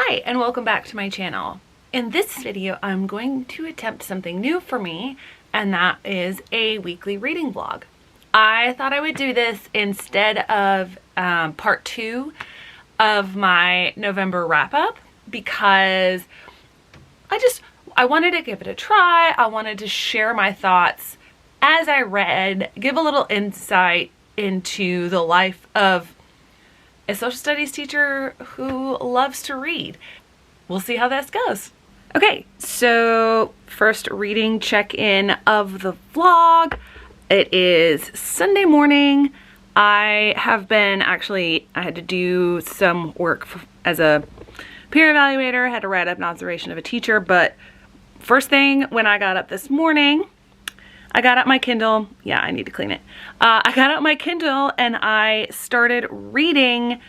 Hi, and welcome back to my channel. In this video, I'm going to attempt something new for me, and that is a weekly reading vlog. I thought I would do this instead of part 2 of my November wrap-up because I wanted to give it a try. I wanted to share my thoughts as I read, give a little insight into the life of a social studies teacher who loves to read. We'll see how this goes. Okay, so first reading check-in of the vlog. It is Sunday morning. I had to do some work as a peer evaluator. I had to write up an observation of a teacher, but first thing when I got up this morning, I got out my Kindle. Yeah, I need to clean it. I got out my Kindle and I started reading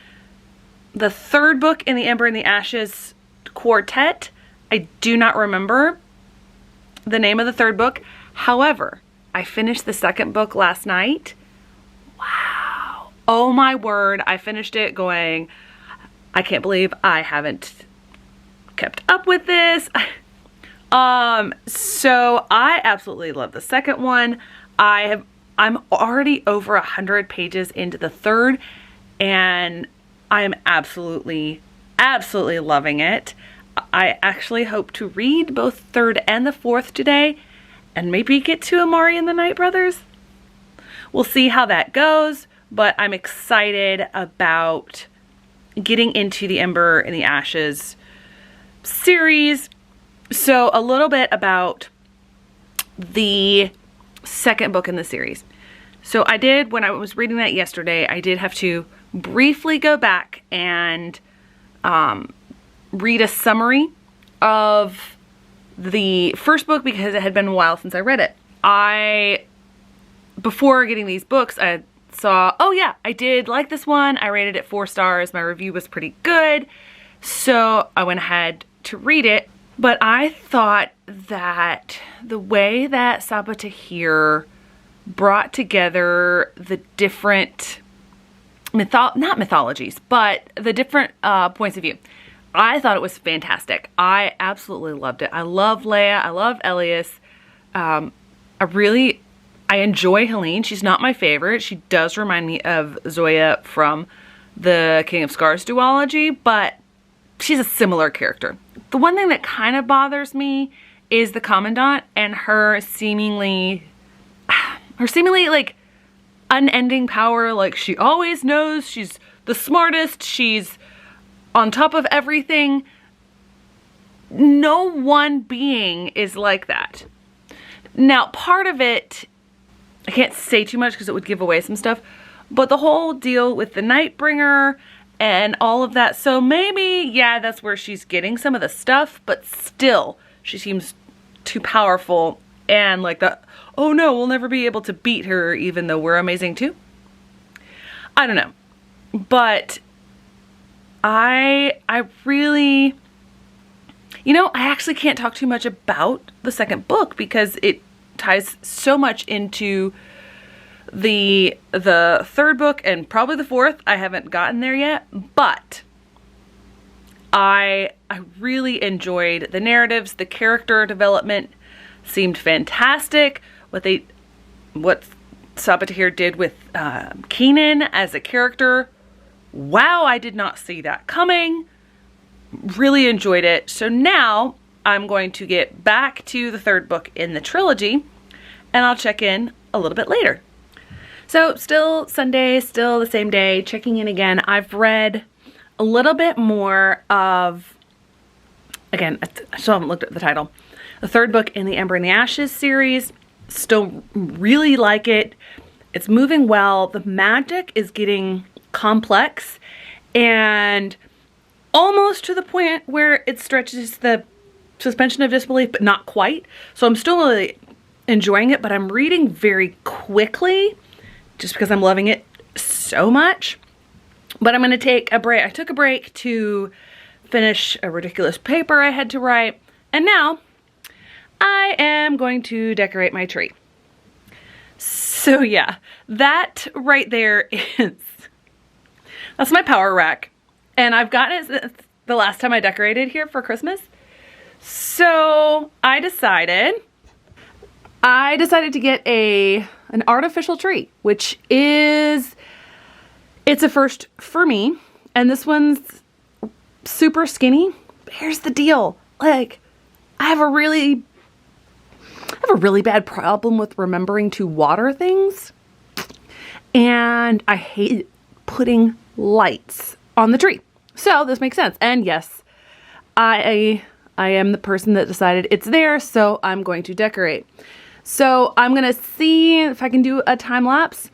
the third book in the Ember and the Ashes quartet. I do not remember the name of the third book. However, I finished the second book last night. Wow. Oh my word. I finished it going, I can't believe I haven't kept up with this. So I absolutely love the second one. I'm already over 100 pages into the third, and I am absolutely loving it. I actually hope to read both third and the fourth today, and maybe get to Amari and the Night Brothers. We'll see how that goes, but I'm excited about getting into the Ember and the Ashes series. So a little bit about the second book in the series. So when I was reading that yesterday, I did have to briefly go back and read a summary of the first book because it had been a while since I read it. Before getting these books, I saw, oh yeah, I did like this one. I rated it 4 stars. My review was pretty good. So I went ahead to read it. But I thought that the way that Sabaa Tahir brought together the different, not mythologies, but the different points of view, I thought it was fantastic. I absolutely loved it. I love Leia. I love Elias. I enjoy Helene. She's not my favorite. She does remind me of Zoya from the King of Scars duology, but she's a similar character. The one thing that kind of bothers me is the Commandant and her seemingly like unending power. Like, she always knows, she's the smartest, she's on top of everything. No one being is like that. Now, part of it, I can't say too much because it would give away some stuff, but the whole deal with the Nightbringer and all of that. So maybe, yeah, that's where she's getting some of the stuff, but still, she seems too powerful and like that, oh no, we'll never be able to beat her even though we're amazing too. I don't know. But I really, I actually can't talk too much about the second book because it ties so much into the third book and probably the fourth. I haven't gotten there yet, but I really enjoyed the narratives. The character development seemed fantastic. What Sabaa Tahir did with Keenan as a character, wow, I did not see that coming. Really enjoyed it. So now I'm going to get back to the third book in the trilogy, and I'll check in a little bit later. So still Sunday, still the same day, checking in again. I've read a little bit more of, again, I still haven't looked at the title, the third book in the Ember and the Ashes series. Still really like it. It's moving well. The magic is getting complex and almost to the point where it stretches the suspension of disbelief, but not quite. So I'm still really enjoying it, but I'm reading very quickly just because I'm loving it so much. But I'm going to take a break. I took a break to finish a ridiculous paper I had to write. And now I am going to decorate my tree. So yeah, that right there that's my power rack. And I've gotten it the last time I decorated here for Christmas. So I decided to get an artificial tree, which it's a first for me. And this one's super skinny. But here's the deal. Like, I have a really bad problem with remembering to water things. And I hate putting lights on the tree. So this makes sense. And yes, I am the person that decided it's there, so I'm going to decorate. So I'm going to see if I can do a time lapse.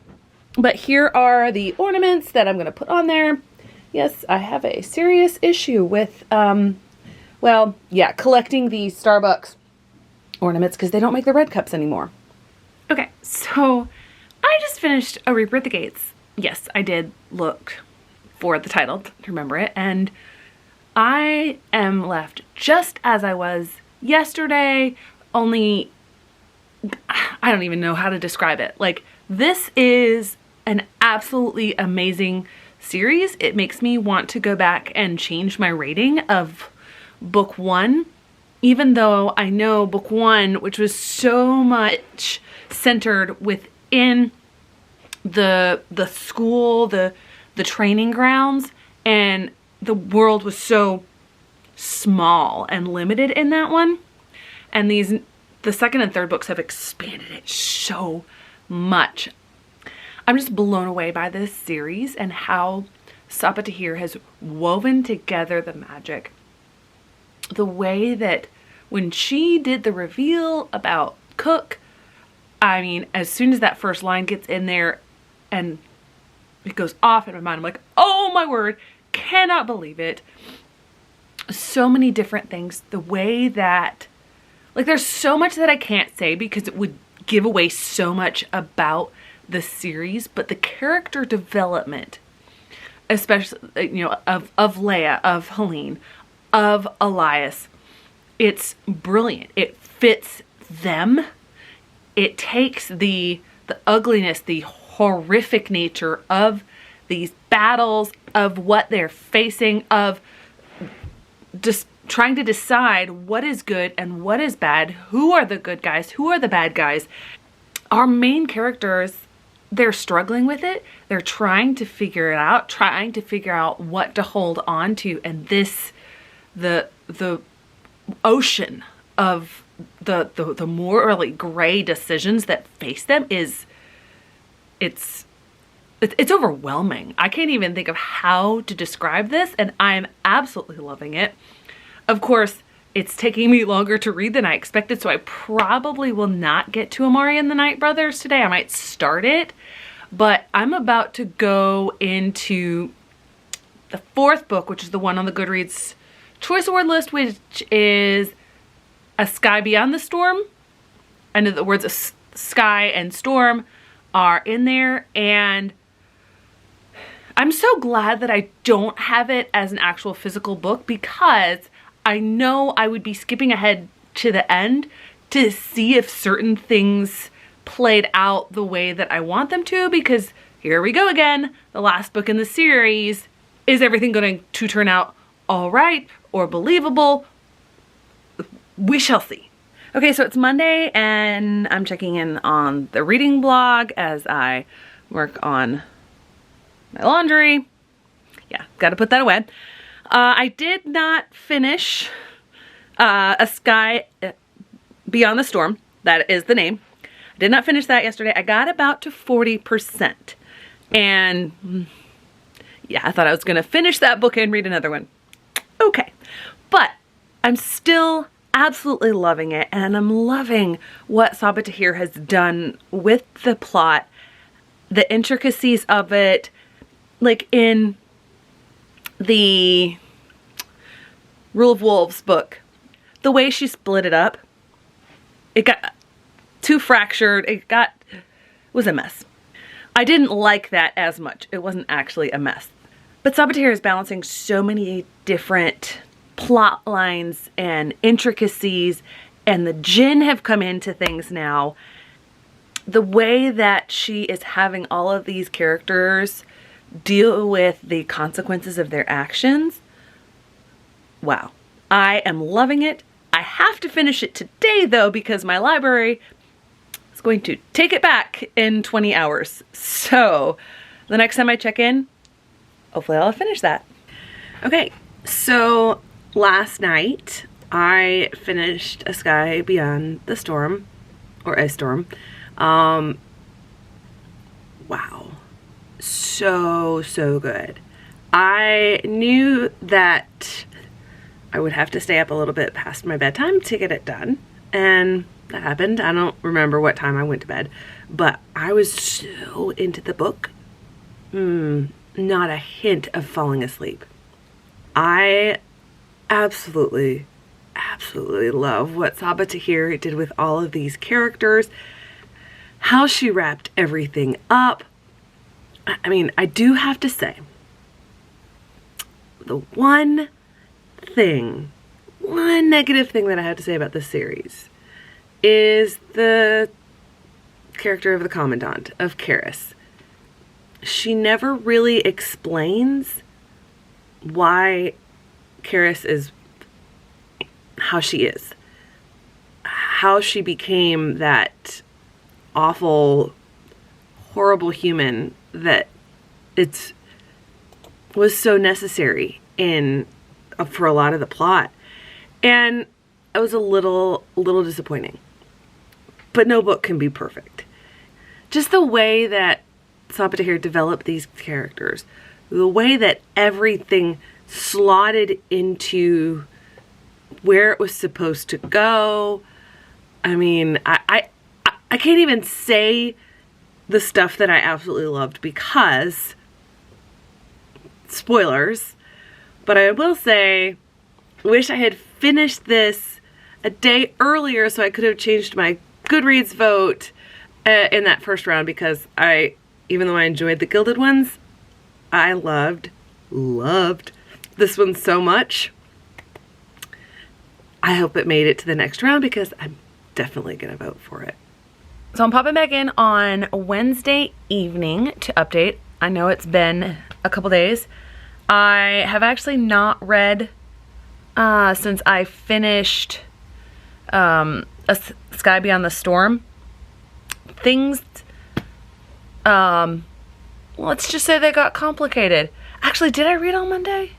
But here are the ornaments that I'm going to put on there. Yes, I have a serious issue with, well, yeah, collecting the Starbucks ornaments because they don't make the red cups anymore. Okay, so I just finished A Reaper at the Gates. Yes, I did look for the title to remember it, and I am left just as I was yesterday, only I don't even know how to describe it. Like, this is an absolutely amazing series. It makes me want to go back and change my rating of book 1, even though I know book 1, which was so much centered within the school, the training grounds, and the world was so small and limited in that one. And the second and third books have expanded it so much. I'm just blown away by this series and how Ophe Tahir has woven together the magic. The way that when she did the reveal about Cook, I mean, as soon as that first line gets in there and it goes off in my mind, I'm like, oh my word, cannot believe it. So many different things. The way that, like, there's so much that I can't say because it would give away so much about the series, but the character development, especially, you know, of Leia, of Helene, of Elias, it's brilliant. It fits them. It takes the ugliness, the horrific nature of these battles, of what they're facing, of just trying to decide what is good and what is bad, who are the good guys, who are the bad guys. Our main characters, they're struggling with it. They're trying to figure it out, trying to figure out what to hold on to. And this, the ocean of the morally gray decisions that face them it's overwhelming. I can't even think of how to describe this, and I'm absolutely loving it. Of course, it's taking me longer to read than I expected, so I probably will not get to Amari and the Night Brothers today. I might start it, but I'm about to go into the 4th book, which is the one on the Goodreads Choice Award list, which is A Sky Beyond the Storm. I know the words sky and storm are in there, and I'm so glad that I don't have it as an actual physical book, because I know I would be skipping ahead to the end to see if certain things played out the way that I want them to, because here we go again. The last book in the series. Is everything going to turn out all right or believable? We shall see. Okay, so it's Monday and I'm checking in on the reading blog as I work on my laundry. Yeah, got to put that away. I did not finish A Sky Beyond the Storm. That is the name. I did not finish that yesterday. I got about to 40%. And yeah, I thought I was going to finish that book and read another one. Okay. But I'm still absolutely loving it. And I'm loving what Ophe Tahir has done with the plot, the intricacies of it. Like in the Rule of Wolves book, the way she split it up, it got too fractured. It was a mess. I didn't like that as much. It wasn't actually a mess. But Ophe Tahir is balancing so many different plot lines and intricacies, and the Jinn have come into things now. The way that she is having all of these characters deal with the consequences of their actions, wow, I am loving it. I have to finish it today though, because my library is going to take it back in 20 hours. So the next time I check in, hopefully I'll finish that. Okay, so last night I finished A Sky Beyond the Storm, or A Storm. Wow, so good. I knew that I would have to stay up a little bit past my bedtime to get it done, and that happened. I don't remember what time I went to bed, but I was so into the book, not a hint of falling asleep. I absolutely love what Sabaa Tahir did with all of these characters, how she wrapped everything up. I mean, I do have to say, the one negative thing that I have to say about this series is the character of the Commandant, of Karis. She never really explains why Karis is how she is. How she became that awful, horrible human that it was so necessary for a lot of the plot. And it was a little disappointing. But no book can be perfect. Just the way that Sabaa Tahir developed these characters, the way that everything slotted into where it was supposed to go. I mean, I can't even say the stuff that I absolutely loved because spoilers, but I will say, wish I had finished this a day earlier so I could have changed my Goodreads vote in that first round, because even though I enjoyed the Gilded ones, I loved this one so much. I hope it made it to the next round because I'm definitely gonna vote for it. So I'm popping back in on Wednesday evening to update. I know it's been a couple days. I have actually not read since I finished A Sky Beyond the Storm. Things, let's just say they got complicated. Actually, did I read on Monday?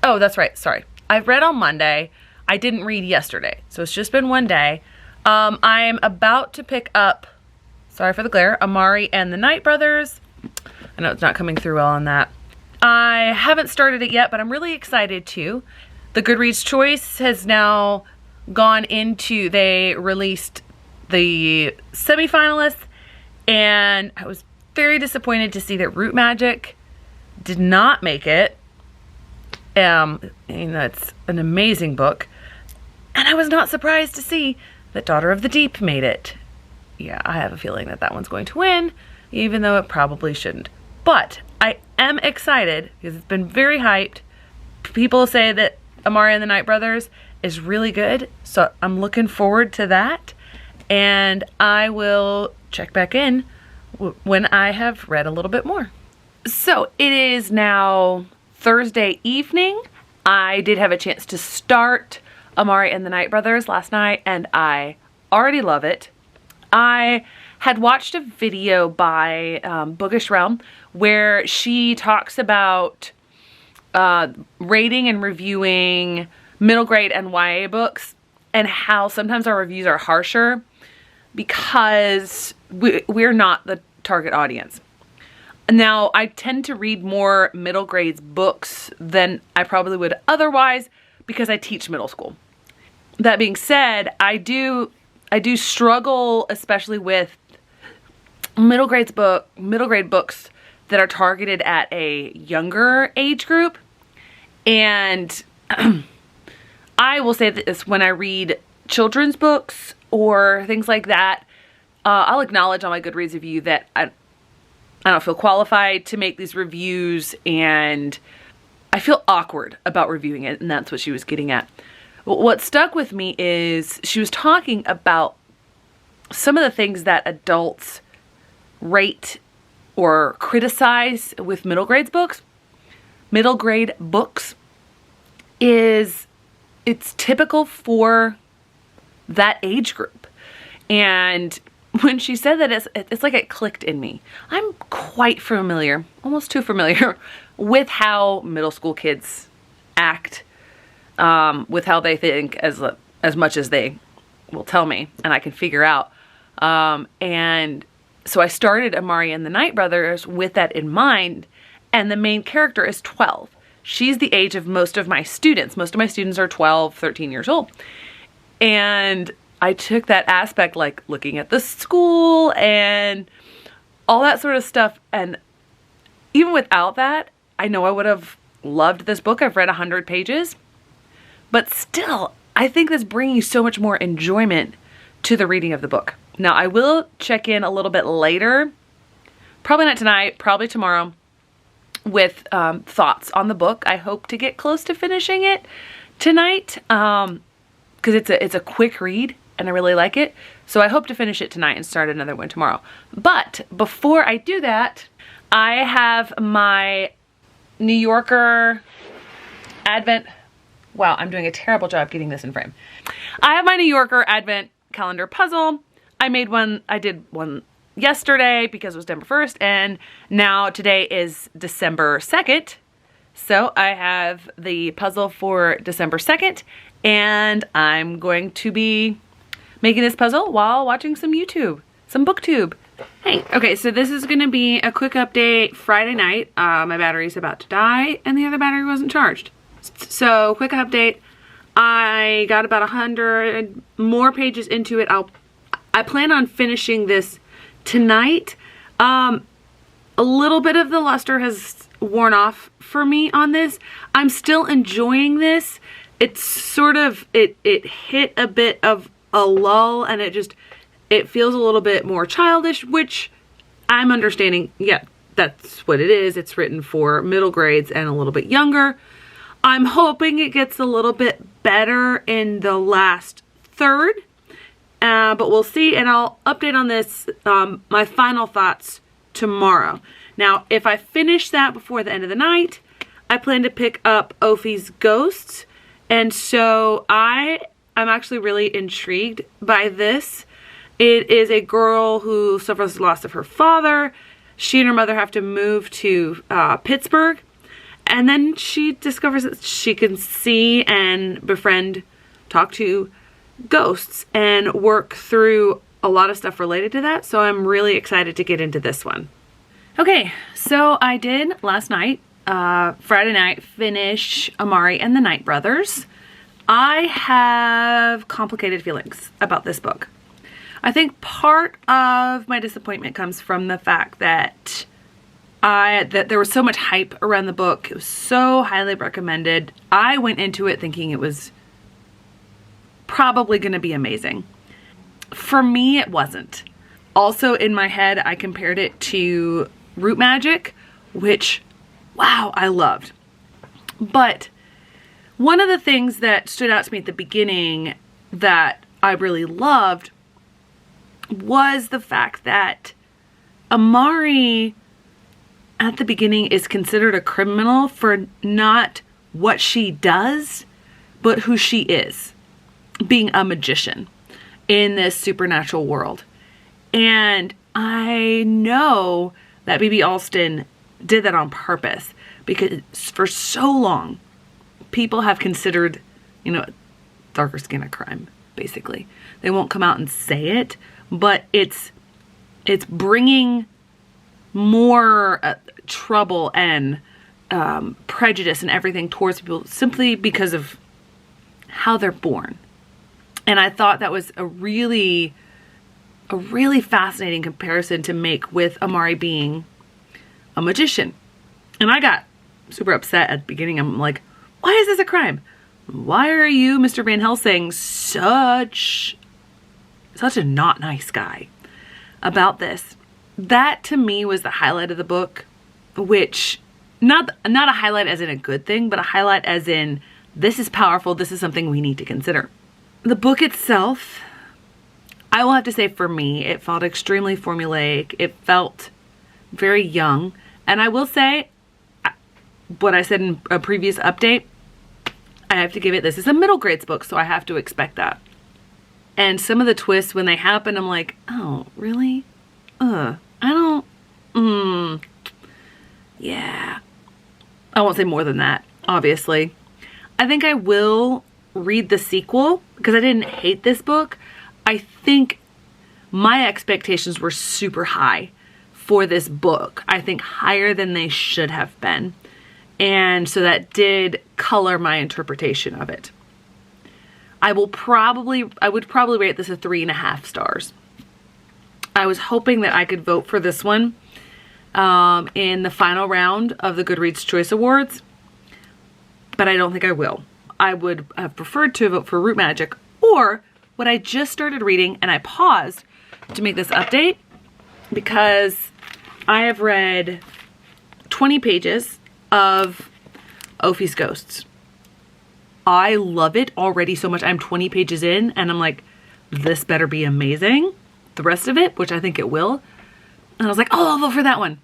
Oh, that's right, sorry. I read on Monday. I didn't read yesterday, so it's just been one day. I'm about to pick up, sorry for the glare, Amari and the Night Brothers. I know it's not coming through well on that. I haven't started it yet, but I'm really excited to. The Goodreads Choice has now gone into, they released the semifinalists, and I was very disappointed to see that Root Magic did not make it. It's an amazing book. And I was not surprised to see that Daughter of the Deep made it. Yeah, I have a feeling that that one's going to win, even though it probably shouldn't. But I am excited because it's been very hyped. People say that Amari and the Night Brothers is really good, so I'm looking forward to that. And I will check back in when I have read a little bit more. So it is now Thursday evening. I did have a chance to start Amari and the Night Brothers last night, and I already love it. I had watched a video by Bookish Realm where she talks about rating and reviewing middle grade and YA books, and how sometimes our reviews are harsher because we're not the target audience. Now, I tend to read more middle grades books than I probably would otherwise because I teach middle school. That being said, I do struggle, especially with middle grade books that are targeted at a younger age group. And I will say this, when I read children's books or things like that, I'll acknowledge on my Goodreads review that I don't feel qualified to make these reviews, and I feel awkward about reviewing it, and that's what she was getting at. What stuck with me is she was talking about some of the things that adults rate or criticize with middle grade books. it's typical for that age group. And when she said that, it's like it clicked in me. I'm quite familiar, almost too familiar, with how middle school kids act, with how they think as much as they will tell me, and I can figure out. And so I started Amari and the Night Brothers with that in mind, and the main character is 12. She's the age of most of my students. Most of my students are 12, 13 years old. And I took that aspect, like looking at the school and all that sort of stuff, and even without that, I know I would have loved this book. I've read 100 pages, but still, I think this brings you so much more enjoyment to the reading of the book. Now, I will check in a little bit later, probably not tonight, probably tomorrow, with thoughts on the book. I hope to get close to finishing it tonight, because it's a quick read and I really like it. So I hope to finish it tonight and start another one tomorrow. But before I do that, I have my New Yorker Advent. Wow, I'm doing a terrible job getting this in frame. I have my New Yorker Advent calendar puzzle. I did one yesterday because it was December 1st, and now today is December 2nd. So I have the puzzle for December 2nd, and I'm going to be making this puzzle while watching some YouTube, some BookTube. Hey, okay, so this is gonna be a quick update. Friday night, my battery's about to die, and the other battery wasn't charged. So, quick update. I got about 100 more pages into it. I plan on finishing this tonight. A little bit of the luster has worn off for me on this. I'm still enjoying this. It's sort of, it hit a bit of a lull, and it feels a little bit more childish, which I'm understanding. Yeah, that's what it is. It's written for middle grades and a little bit younger. I'm hoping it gets a little bit better in the last third, but we'll see, and I'll update on this, my final thoughts tomorrow. Now, if I finish that before the end of the night, I plan to pick up Ophe's Ghosts, and so I'm actually really intrigued by this. It is a girl who suffers the loss of her father. She and her mother have to move to Pittsburgh, and then she discovers that she can see and befriend, talk to ghosts, and work through a lot of stuff related to that. So I'm really excited to get into this one. Okay, so I did last night, Friday night, finish Amari and the Night Brothers. I have complicated feelings about this book. I think part of my disappointment comes from the fact that there was so much hype around the book. It was so highly recommended. I went into it thinking it was probably going to be amazing. For me, it wasn't. Also, in my head, I compared it to Root Magic, which, wow, I loved. But one of the things that stood out to me at the beginning that I really loved was the fact that Amari at the beginning is considered a criminal for not what she does, but who she is, being a magician in this supernatural world. And I know that B.B. Alston did that on purpose, because for so long people have considered, darker skin a crime, basically. They won't come out and say it, but it's bringing more trouble and prejudice and everything towards people simply because of how they're born. And I thought that was a really fascinating comparison to make with Amari being a magician. And I got super upset at the beginning. I'm like, why is this a crime? Why are you, Mr. Van Helsing, such a not nice guy about this? That to me was the highlight of the book, which not a highlight as in a good thing, but a highlight as in this is powerful, this is something we need to consider. The book itself, I will have to say, for me, it felt extremely formulaic. It felt very young. And I will say, what I said in a previous update, I have to give it, this is a middle grades book, so I have to expect that. And some of the twists, when they happen, I'm like, oh, really? I don't, yeah. I won't say more than that, obviously. I think I will read the sequel because I didn't hate this book. I think my expectations were super high for this book. I think higher than they should have been. And so that did color my interpretation of it. I would probably rate this a 3.5 stars. I was hoping that I could vote for this one in the final round of the Goodreads Choice Awards, but I don't think I will. I would have preferred to vote for Root Magic or what I just started reading, and I paused to make this update because I have read 20 pages of Ophe's Ghosts. I love it already so much. I'm 20 pages in and I'm like, this better be amazing. The rest of it, which I think it will. And I was like, oh, I'll vote for that one.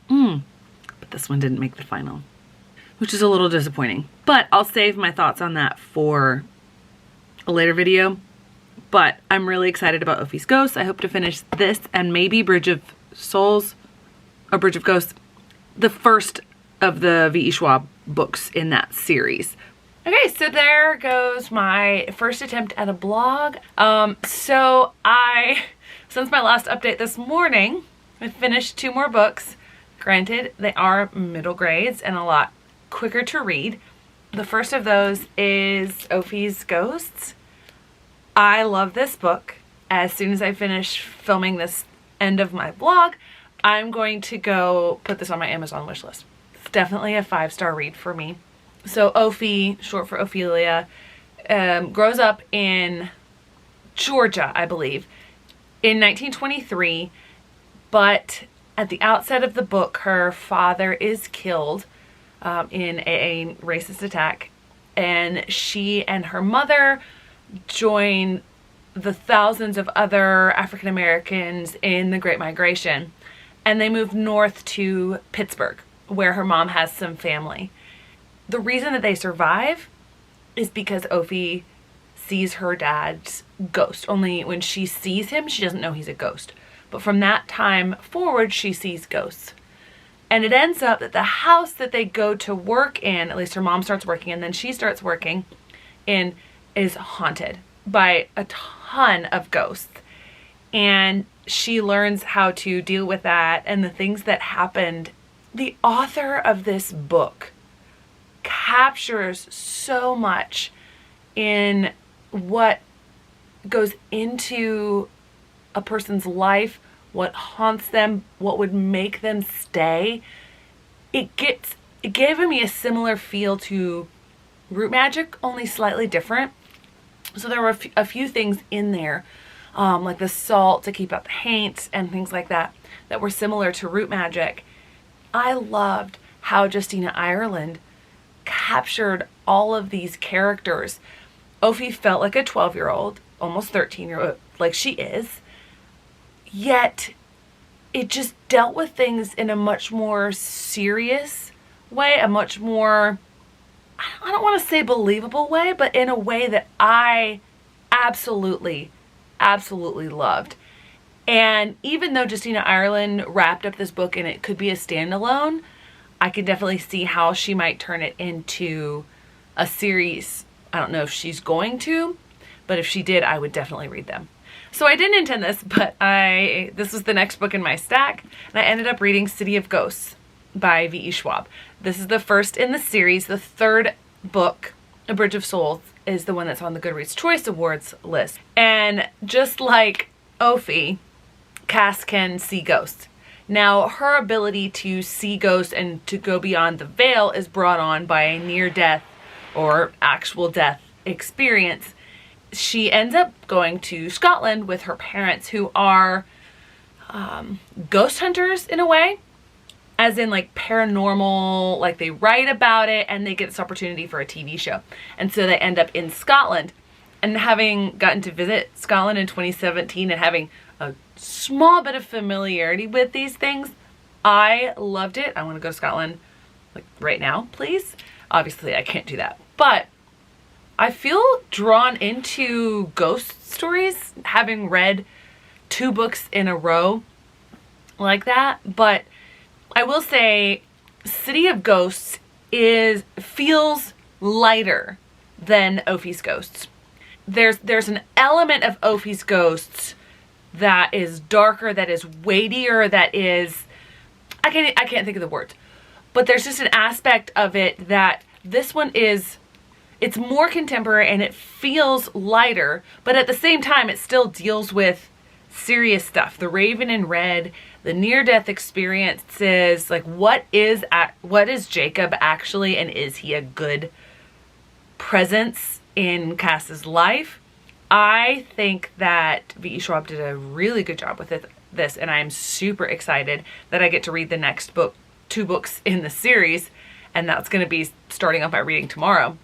But this one didn't make the final, which is a little disappointing. But I'll save my thoughts on that for a later video. But I'm really excited about Ophe's Ghosts. I hope to finish this and maybe Bridge of Souls or Bridge of Ghosts, the first of the V.E. Schwab books in that series. Okay, so there goes my first attempt at a blog. Since my last update this morning, I finished 2 more books. Granted, they are middle grades and a lot quicker to read. The first of those is Ophe's Ghosts. I love this book. As soon as I finish filming this end of my blog, I'm going to go put this on my Amazon wishlist. It's definitely a 5-star read for me. So Ophe, short for Ophelia, grows up in Georgia, I believe, in 1923, but at the outset of the book, her father is killed in a racist attack, and she and her mother join the thousands of other African Americans in the Great Migration, and they move north to Pittsburgh, where her mom has some family. The reason that they survive is because Ophe sees her dad's ghost. Only when she sees him, she doesn't know he's a ghost. But from that time forward, she sees ghosts. And it ends up that the house that they go to work in, at least her mom starts working and then she starts working in, is haunted by a ton of ghosts. And she learns how to deal with that and the things that happened. The author of this book captures so much in what goes into a person's life, what haunts them, what would make them stay. It gave me a similar feel to Root Magic, only slightly different. So there were a few things in there, like the salt to keep out the haints and things like that, that were similar to Root Magic. I loved how Justina Ireland captured all of these characters. Ophe felt like a 12-year-old, almost 13-year-old, like she is, yet it just dealt with things in a much more serious way, a much more, I don't want to say believable way, but in a way that I absolutely loved. And even though Justina Ireland wrapped up this book and it could be a standalone, I could definitely see how she might turn it into a series. I don't know if she's going to, but if she did, I would definitely read them. So I didn't intend this, but this was the next book in my stack, and I ended up reading City of Ghosts by V.E. Schwab. This is the first in the series. The third book, A Bridge of Souls, is the one that's on the Goodreads Choice Awards list. And just like Ophe, Cass can see ghosts. Now, her ability to see ghosts and to go beyond the veil is brought on by a near-death or actual death experience. She ends up going to Scotland with her parents, who are ghost hunters in a way, as in like paranormal, like they write about it and they get this opportunity for a TV show. And so they end up in Scotland. And having gotten to visit Scotland in 2017 and having a small bit of familiarity with these things, I loved it. I want to go to Scotland like right now, please. Obviously I can't do that, but I feel drawn into ghost stories, having read 2 books in a row like that. But I will say City of Ghosts feels lighter than Ophe's Ghosts. There's an element of Ophe's Ghosts that is darker, that is weightier, that is, I can't think of the words, but there's just an aspect of it that this one it's more contemporary and it feels lighter, but at the same time it still deals with serious stuff. The Raven in Red, the near-death experiences, like what is Jacob actually, and is he a good presence in Cass's life? I think that V.E. Schwab did a really good job with this, and I'm super excited that I get to read the next 2 books in the series, and that's going to be starting off my reading tomorrow.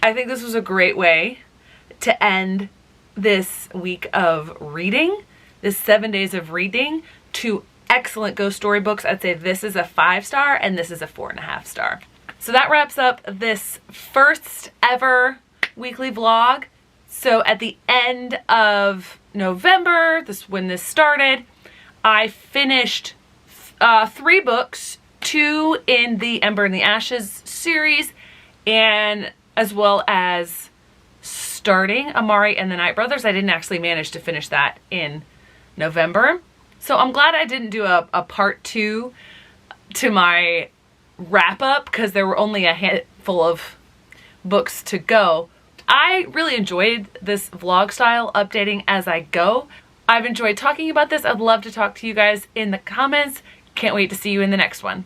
I think this was a great way to end this week of reading, this 7 days of reading, 2 excellent ghost story books. I'd say this is a 5-star and this is a 4.5 star. So that wraps up this first ever weekly vlog. So at the end of November, when this started, I finished 3 books, 2 in the Ember and the Ashes series, and as well as starting Amari and the Night Brothers. I didn't actually manage to finish that in November. So I'm glad I didn't do a part 2 to my wrap up, because there were only a handful of books to go. I really enjoyed this vlog style, updating as I go. I've enjoyed talking about this. I'd love to talk to you guys in the comments. Can't wait to see you in the next one.